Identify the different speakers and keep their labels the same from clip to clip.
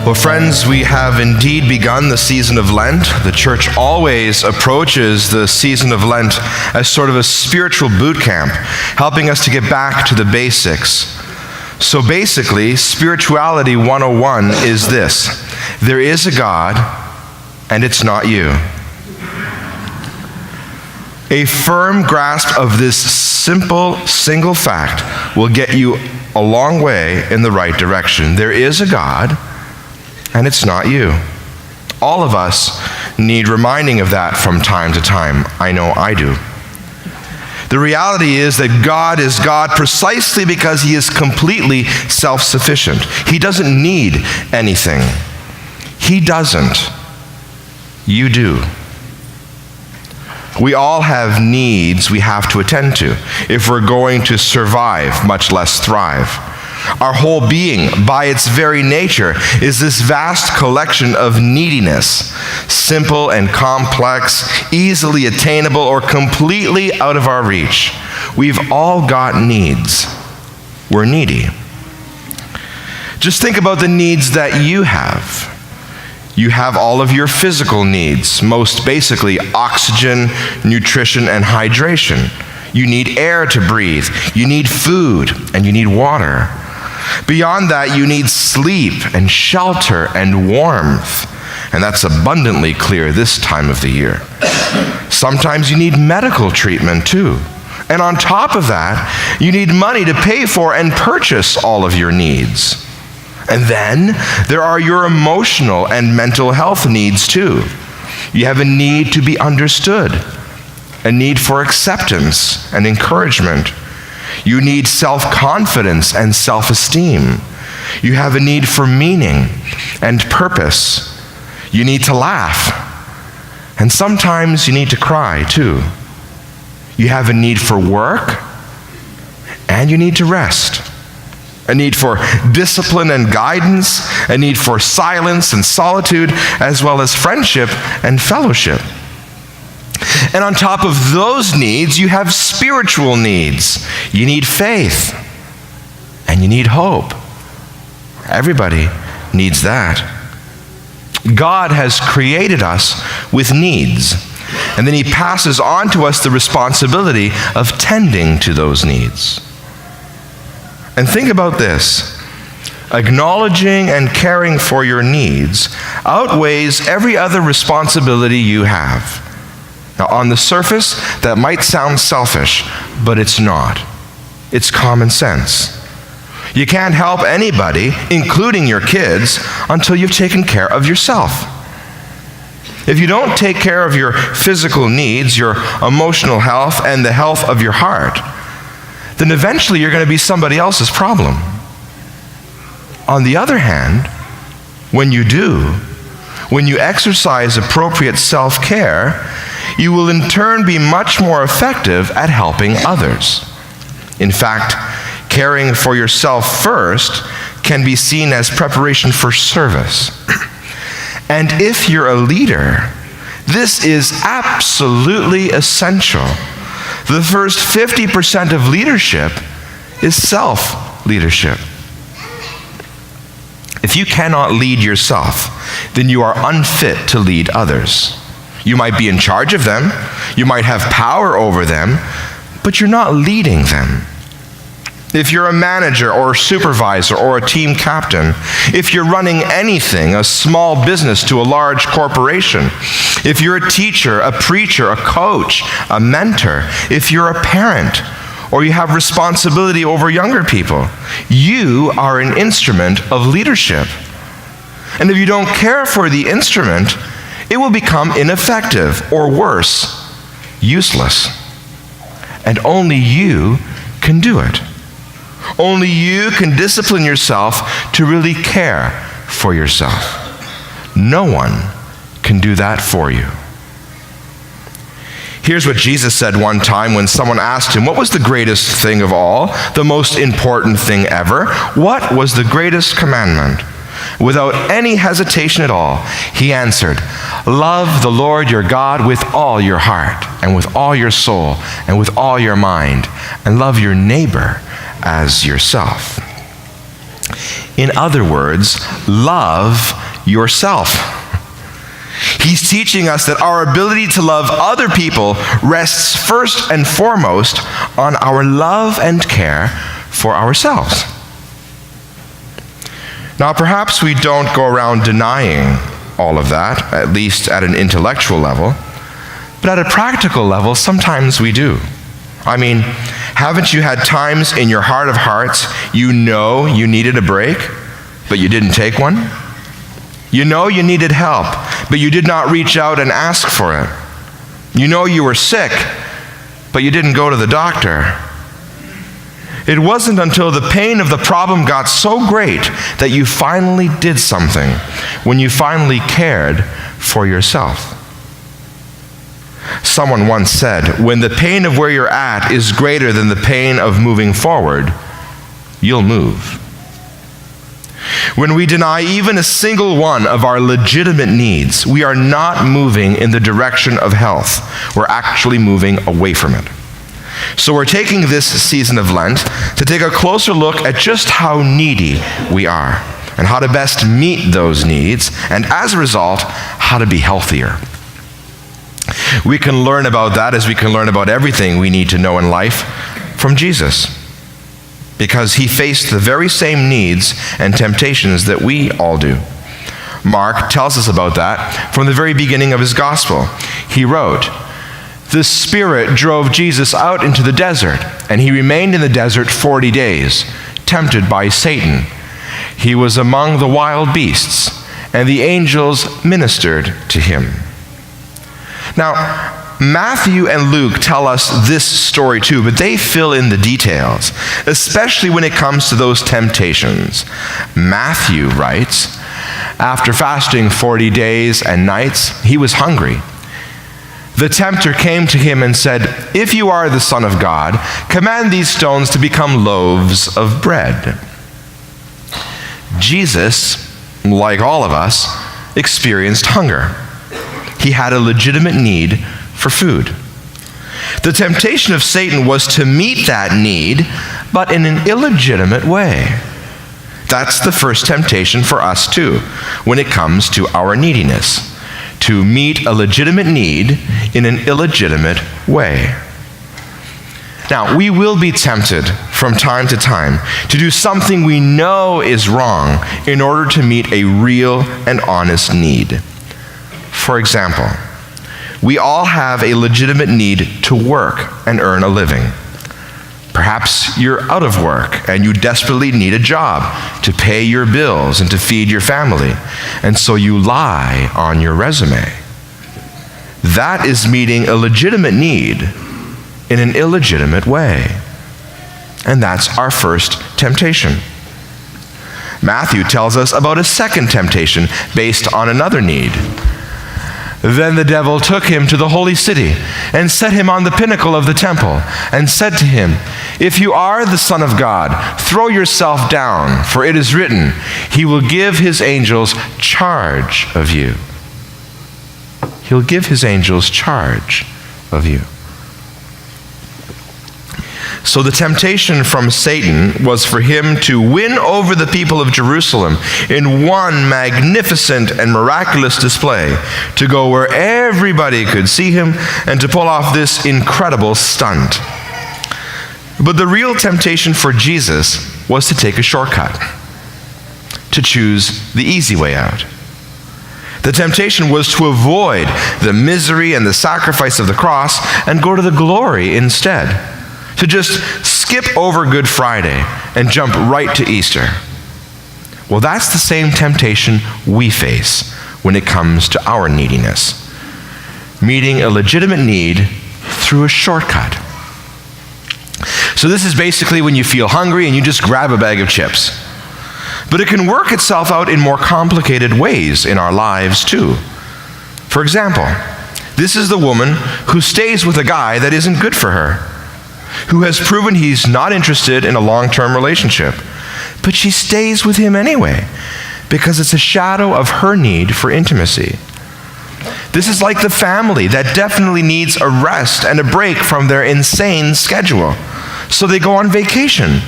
Speaker 1: Well, friends, we have indeed begun the season of Lent. The church always approaches the season of Lent as sort of a spiritual boot camp, helping us to get back to the basics. So basically, Spirituality 101 is this: there is a God, and it's not you. A firm grasp of this simple, single fact will get you a long way in the right direction. There is a God, and it's not you. All of us need reminding of that from time to time. I know I do. The reality is that God is God precisely because he is completely self-sufficient. He doesn't need anything. He doesn't. You do. We all have needs we have to attend to if we're going to survive, much less thrive. Our whole being, by its very nature, is this vast collection of neediness, simple and complex, easily attainable, or completely out of our reach. We've all got needs. We're needy. Just think about the needs that you have. You have all of your physical needs, most basically oxygen, nutrition, and hydration. You need air to breathe. You need food, and you need water. Beyond that, you need sleep and shelter and warmth. And that's abundantly clear this time of the year. Sometimes you need medical treatment too. And on top of that, you need money to pay for and purchase all of your needs. And then there are your emotional and mental health needs too. You have a need to be understood, a need for acceptance and encouragement. You need self-confidence and self-esteem. You have a need for meaning and purpose. You need to laugh. And sometimes you need to cry too. You have a need for work, and you need to rest. A need for discipline and guidance, a need for silence and solitude, as well as friendship and fellowship. And on top of those needs, you have spiritual needs. You need faith, and you need hope. Everybody needs that. God has created us with needs, and then he passes on to us the responsibility of tending to those needs. And think about this. Acknowledging and caring for your needs outweighs every other responsibility you have. Now, on the surface, that might sound selfish, but it's not. It's common sense. You can't help anybody, including your kids, until you've taken care of yourself. If you don't take care of your physical needs, your emotional health, and the health of your heart, then eventually you're going to be somebody else's problem. On the other hand, when you do, when you exercise appropriate self-care, you will in turn be much more effective at helping others. In fact, caring for yourself first can be seen as preparation for service. And if you're a leader, this is absolutely essential. The first 50% of leadership is self-leadership. If you cannot lead yourself, then you are unfit to lead others. You might be in charge of them, you might have power over them, but you're not leading them. If you're a manager or a supervisor or a team captain, if you're running anything, a small business to a large corporation, if you're a teacher, a preacher, a coach, a mentor, if you're a parent, or you have responsibility over younger people, you are an instrument of leadership. And if you don't care for the instrument, it will become ineffective, or worse, useless. And only you can do it. Only you can discipline yourself to really care for yourself. No one can do that for you. Here's what Jesus said one time when someone asked him, what was the greatest thing of all, the most important thing ever? What was the greatest commandment? Without any hesitation at all, he answered, love the Lord your God with all your heart, and with all your soul, and with all your mind, and love your neighbor as yourself. In other words, love yourself. He's teaching us that our ability to love other people rests first and foremost on our love and care for ourselves. Now, perhaps we don't go around denying all of that, at least at an intellectual level, but at a practical level, sometimes we do. I mean, haven't you had times in your heart of hearts you know you needed a break, but you didn't take one? You know you needed help, but you did not reach out and ask for it. You know you were sick, but you didn't go to the doctor. It wasn't until the pain of the problem got so great that you finally did something, when you finally cared for yourself. Someone once said, when the pain of where you're at is greater than the pain of moving forward, you'll move. When we deny even a single one of our legitimate needs, we are not moving in the direction of health. We're actually moving away from it. So we're taking this season of Lent to take a closer look at just how needy we are and how to best meet those needs, and as a result, how to be healthier. We can learn about that as we can learn about everything we need to know in life from Jesus, because he faced the very same needs and temptations that we all do. Mark tells us about that from the very beginning of his gospel. He wrote, "The Spirit drove Jesus out into the desert, and he remained in the desert 40 days, tempted by Satan. He was among the wild beasts, and the angels ministered to him." Now, Matthew and Luke tell us this story too, but they fill in the details, especially when it comes to those temptations. Matthew writes, after fasting 40 days and nights, he was hungry. The tempter came to him and said, "If you are the Son of God, command these stones to become loaves of bread." Jesus, like all of us, experienced hunger. He had a legitimate need for food. The temptation of Satan was to meet that need, but in an illegitimate way. That's the first temptation for us too, when it comes to our neediness, to meet a legitimate need in an illegitimate way. Now, we will be tempted from time to time to do something we know is wrong in order to meet a real and honest need. For example, we all have a legitimate need to work and earn a living. Perhaps you're out of work and you desperately need a job to pay your bills and to feed your family, and so you lie on your resume. That is meeting a legitimate need in an illegitimate way. And that's our first temptation. Matthew tells us about a second temptation based on another need. Then the devil took him to the holy city and set him on the pinnacle of the temple and said to him, "If you are the Son of God, throw yourself down, for it is written, he will give his angels charge of you." He'll give his angels charge of you. So the temptation from Satan was for him to win over the people of Jerusalem in one magnificent and miraculous display, to go where everybody could see him and to pull off this incredible stunt. But the real temptation for Jesus was to take a shortcut, to choose the easy way out. The temptation was to avoid the misery and the sacrifice of the cross and go to the glory instead. To just skip over Good Friday and jump right to Easter. Well, that's the same temptation we face when it comes to our neediness. Meeting a legitimate need through a shortcut. So this is basically when you feel hungry and you just grab a bag of chips. But it can work itself out in more complicated ways in our lives too. For example, this is the woman who stays with a guy that isn't good for her, who has proven he's not interested in a long-term relationship. But she stays with him anyway, because it's a shadow of her need for intimacy. This is like the family that definitely needs a rest and a break from their insane schedule. So they go on vacation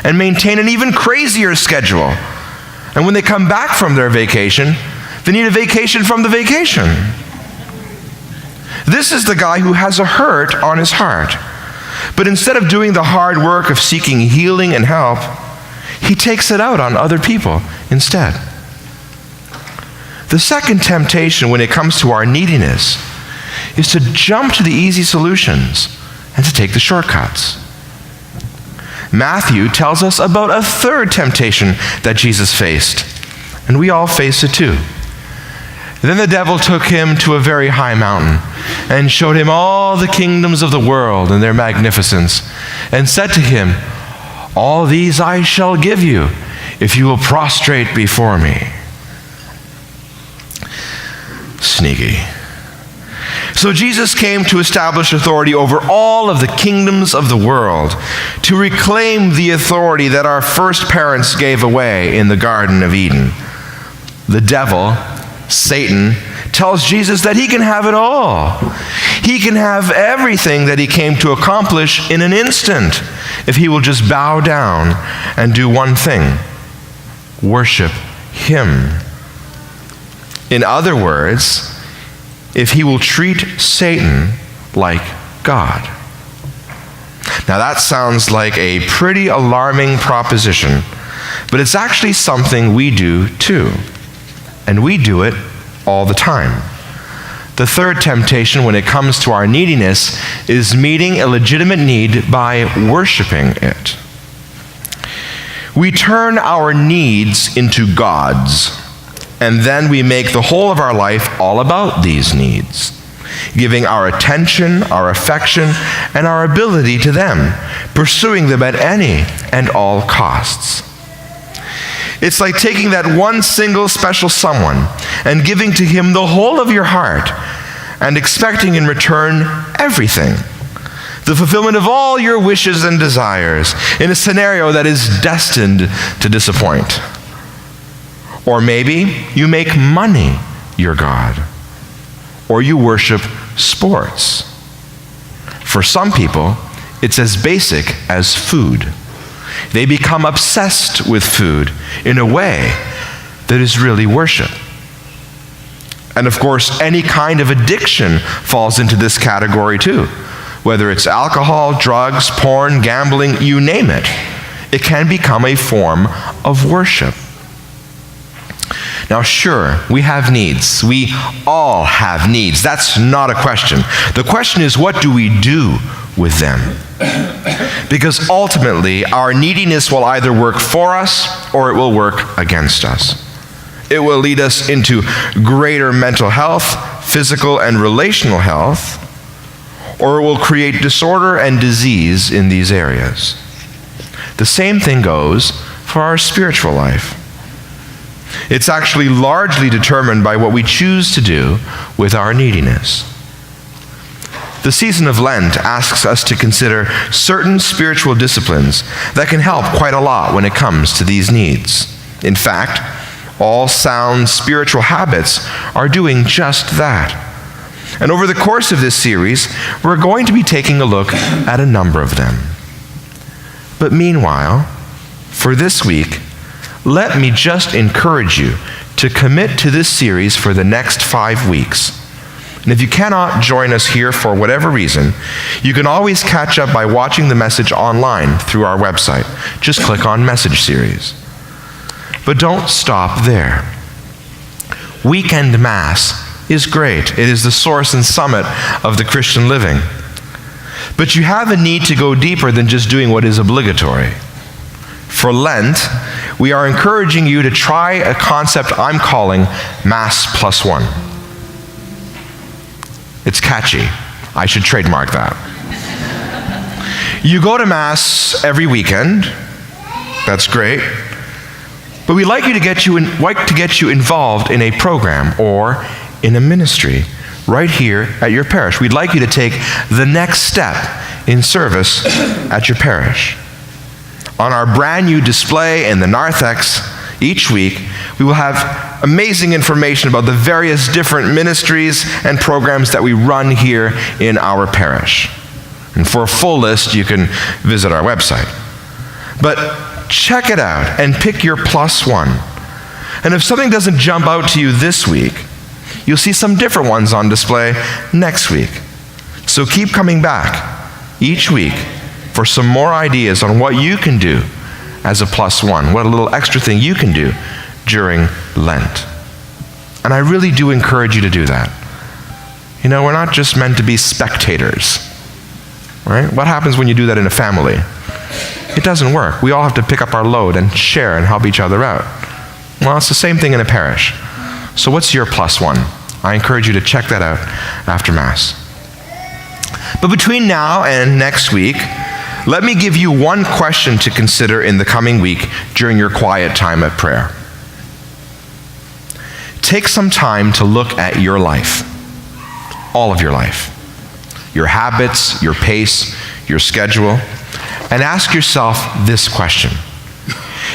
Speaker 1: and maintain an even crazier schedule. And when they come back from their vacation, they need a vacation from the vacation. This is the guy who has a hurt on his heart. But instead of doing the hard work of seeking healing and help, he takes it out on other people instead. The second temptation when it comes to our neediness is to jump to the easy solutions and to take the shortcuts. Matthew tells us about a third temptation that Jesus faced, and we all face it too. Then the devil took him to a very high mountain and showed him all the kingdoms of the world and their magnificence, and said to him, "All these I shall give you if you will prostrate before me." Sneaky. So Jesus came to establish authority over all of the kingdoms of the world, to reclaim the authority that our first parents gave away in the Garden of Eden. The devil, Satan, tells Jesus that he can have it all. He can have everything that he came to accomplish in an instant if he will just bow down and do one thing: worship him. In other words, if he will treat Satan like God. Now that sounds like a pretty alarming proposition, but it's actually something we do too. And we do it all the time. The third temptation when it comes to our neediness is meeting a legitimate need by worshiping it. We turn our needs into gods, and then we make the whole of our life all about these needs, giving our attention, our affection, and our ability to them, pursuing them at any and all costs. It's like taking that one single special someone and giving to him the whole of your heart and expecting in return everything, the fulfillment of all your wishes and desires in a scenario that is destined to disappoint. Or maybe you make money your God, or you worship sports. For some people, it's as basic as food. They become obsessed with food in a way that is really worship. And of course, any kind of addiction falls into this category too. Whether it's alcohol, drugs, porn, gambling, you name it. It can become a form of worship. Now sure, we have needs. We all have needs. That's not a question. The question is, what do we do with them? Because ultimately, our neediness will either work for us or it will work against us. It will lead us into greater mental health, physical and relational health, or it will create disorder and disease in these areas. The same thing goes for our spiritual life. It's actually largely determined by what we choose to do with our neediness. The season of Lent asks us to consider certain spiritual disciplines that can help quite a lot when it comes to these needs. In fact, all sound spiritual habits are doing just that. And over the course of this series, we're going to be taking a look at a number of them. But meanwhile, for this week, let me just encourage you to commit to this series for the next 5 weeks. And if you cannot join us here for whatever reason, you can always catch up by watching the message online through our website. Just click on Message Series. But don't stop there. Weekend Mass is great. It is the source and summit of the Christian living. But you have a need to go deeper than just doing what is obligatory. For Lent, we are encouraging you to try a concept I'm calling Mass Plus One. It's catchy. I should trademark that. You go to Mass every weekend. That's great. But we'd like to get you involved in a program or in a ministry right here at your parish. We'd like you to take the next step in service at your parish. On our brand new display in the narthex each week, we will have amazing information about the various different ministries and programs that we run here in our parish. And for a full list, you can visit our website. But check it out and pick your +1. And if something doesn't jump out to you this week, you'll see some different ones on display next week. So keep coming back each week for some more ideas on what you can do as a +1, what a little extra thing you can do during Lent. And I really do encourage you to do that. You know, we're not just meant to be spectators, right? What happens when you do that in a family? It doesn't work. We all have to pick up our load and share and help each other out. Well, it's the same thing in a parish. So what's your +1? I encourage you to check that out after Mass. But between now and next week, let me give you one question to consider in the coming week during your quiet time at prayer. Take some time to look at your life, all of your life, your habits, your pace, your schedule, and ask yourself this question.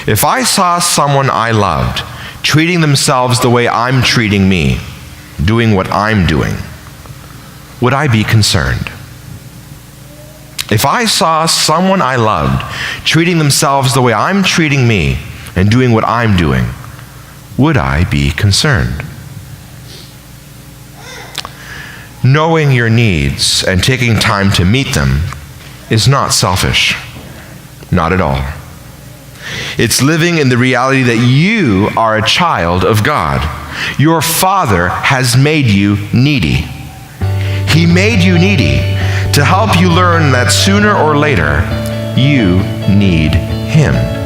Speaker 1: If I saw someone I loved treating themselves the way I'm treating me, doing what I'm doing, would I be concerned? If I saw someone I loved treating themselves the way I'm treating me and doing what I'm doing, would I be concerned? Knowing your needs and taking time to meet them is not selfish. Not at all. It's living in the reality that you are a child of God. Your Father has made you needy. He made you needy to help you learn that sooner or later you need Him.